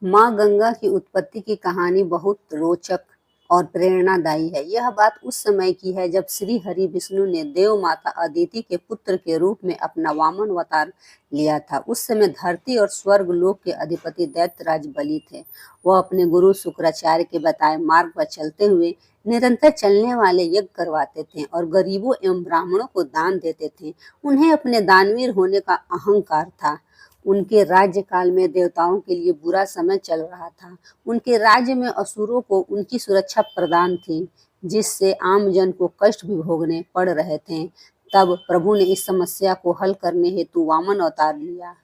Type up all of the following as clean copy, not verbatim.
माँ गंगा की उत्पत्ति की कहानी बहुत रोचक और प्रेरणादायी है। यह बात उस समय की है जब श्री हरि विष्णु ने देव माता अदिति के पुत्र के रूप में अपना वामन अवतार लिया था। उस समय धरती और स्वर्ग लोक के अधिपति दैत्यराज बलि थे। वह अपने गुरु शुक्राचार्य के बताए मार्ग पर चलते हुए निरंतर चलने वाले यज्ञ करवाते थे और गरीबों एवं ब्राह्मणों को दान देते थे। उन्हें अपने दानवीर होने का अहंकार था। उनके राज्य काल में देवताओं के लिए बुरा समय चल रहा था। उनके राज्य में असुरों को उनकी सुरक्षा प्रदान थी, जिससे आम जन को कष्ट भी भोगने पड़ रहे थे। तब प्रभु ने इस समस्या को हल करने हेतु वामन अवतार लिया।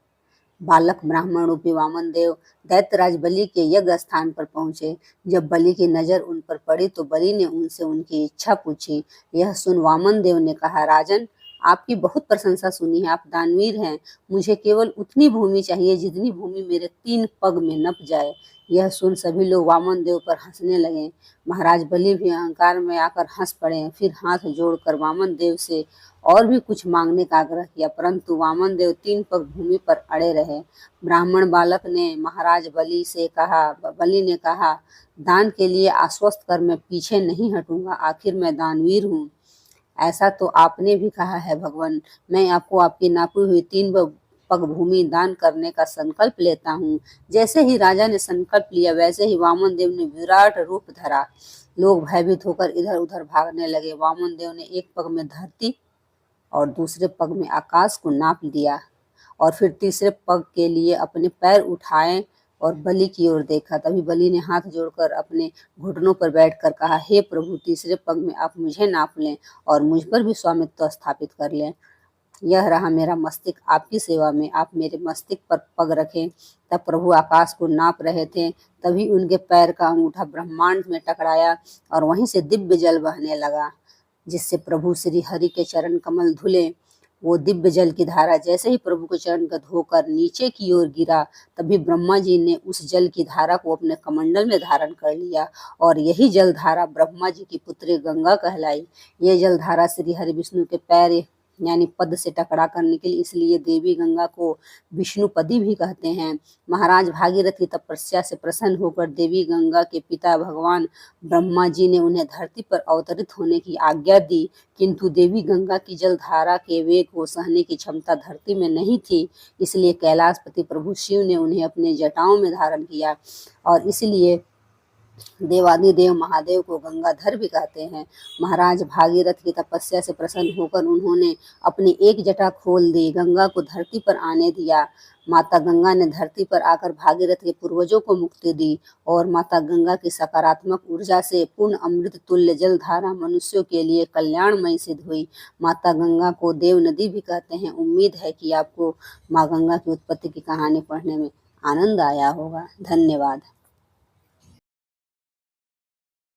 बालक ब्राह्मण रूपी वामन देव दैत्यराज बलि के यज्ञ स्थान पर पहुंचे। जब बलि की नजर उन पर पड़ी तो बलि ने उनसे उनकी इच्छा पूछी। यह सुन वामन देव ने कहा, राजन, आपकी बहुत प्रशंसा सुनी है, आप दानवीर हैं। मुझे केवल उतनी भूमि चाहिए जितनी भूमि मेरे 3 पग में नप जाए। यह सुन सभी लोग वामन देव पर हंसने लगे। महाराज बलि भी अहंकार में आकर हंस पड़े। फिर हाथ जोड़कर वामन देव से और भी कुछ मांगने का आग्रह किया, परंतु वामन देव 3 पग भूमि पर अड़े रहे। ब्राह्मण बालक ने महाराज बलि ने कहा, दान के लिए आश्वस्त कर मैं पीछे नहीं हटूंगा। आखिर मैं दानवीर हूँ। ऐसा तो आपने भी कहा है भगवान। मैं आपको आपकी नापी हुई 3 पग भूमि दान करने का संकल्प लेता हूँ। जैसे ही राजा ने संकल्प लिया वैसे ही वामन देव ने विराट रूप धरा। लोग भयभीत होकर इधर उधर भागने लगे। वामन देव ने एक पग में धरती और दूसरे पग में आकाश को नाप दिया और फिर तीसरे पग के लिए अपने पैर उठाए और बलि की ओर देखा। तभी बलि ने हाथ जोड़कर अपने घुटनों पर बैठकर कहा, हे प्रभु, तीसरे पग में आप मुझे नाप लें और मुझ पर भी स्वामित्व स्थापित कर लें। यह रहा मेरा मस्तिष्क आपकी सेवा में, आप मेरे मस्तिष्क पर पग रखें। तब प्रभु आकाश को नाप रहे थे, तभी उनके पैर का अंगूठा ब्रह्मांड में टकराया और वहीं से दिव्य जल बहने लगा, जिससे प्रभु श्री हरि के चरण कमल धुले। वो दिव्य जल की धारा जैसे ही प्रभु के चरण का धोकर नीचे की ओर गिरा, तभी ब्रह्मा जी ने उस जल की धारा को अपने कमंडल में धारण कर लिया और यही जल धारा ब्रह्मा जी की पुत्री गंगा कहलाई। ये जल धारा श्री हरि विष्णु के पैर यानी पद से टकरा कर निकली, इसलिए देवी गंगा को विष्णुपदी भी कहते हैं। महाराज भागीरथ की तपस्या से प्रसन्न होकर देवी गंगा के पिता भगवान ब्रह्मा जी ने उन्हें धरती पर अवतरित होने की आज्ञा दी, किंतु देवी गंगा की जलधारा के वेग को सहने की क्षमता धरती में नहीं थी। इसलिए कैलाशपति प्रभु शिव ने उन्हें अपने जटाओं में धारण किया और इसलिए देवादिदेव महादेव को गंगाधर भी कहते हैं। महाराज भागीरथ की तपस्या से प्रसन्न होकर उन्होंने अपनी एक जटा खोल दी, गंगा को धरती पर आने दिया। माता गंगा ने धरती पर आकर भागीरथ के पूर्वजों को मुक्ति दी और माता गंगा की सकारात्मक ऊर्जा से पूर्ण अमृत तुल्य जलधारा मनुष्यों के लिए कल्याणमयी सिद्ध हुई। माता गंगा को देव नदी भी कहते हैं। उम्मीद है कि आपको माँ गंगा की उत्पत्ति की कहानी पढ़ने में आनंद आया होगा। धन्यवाद।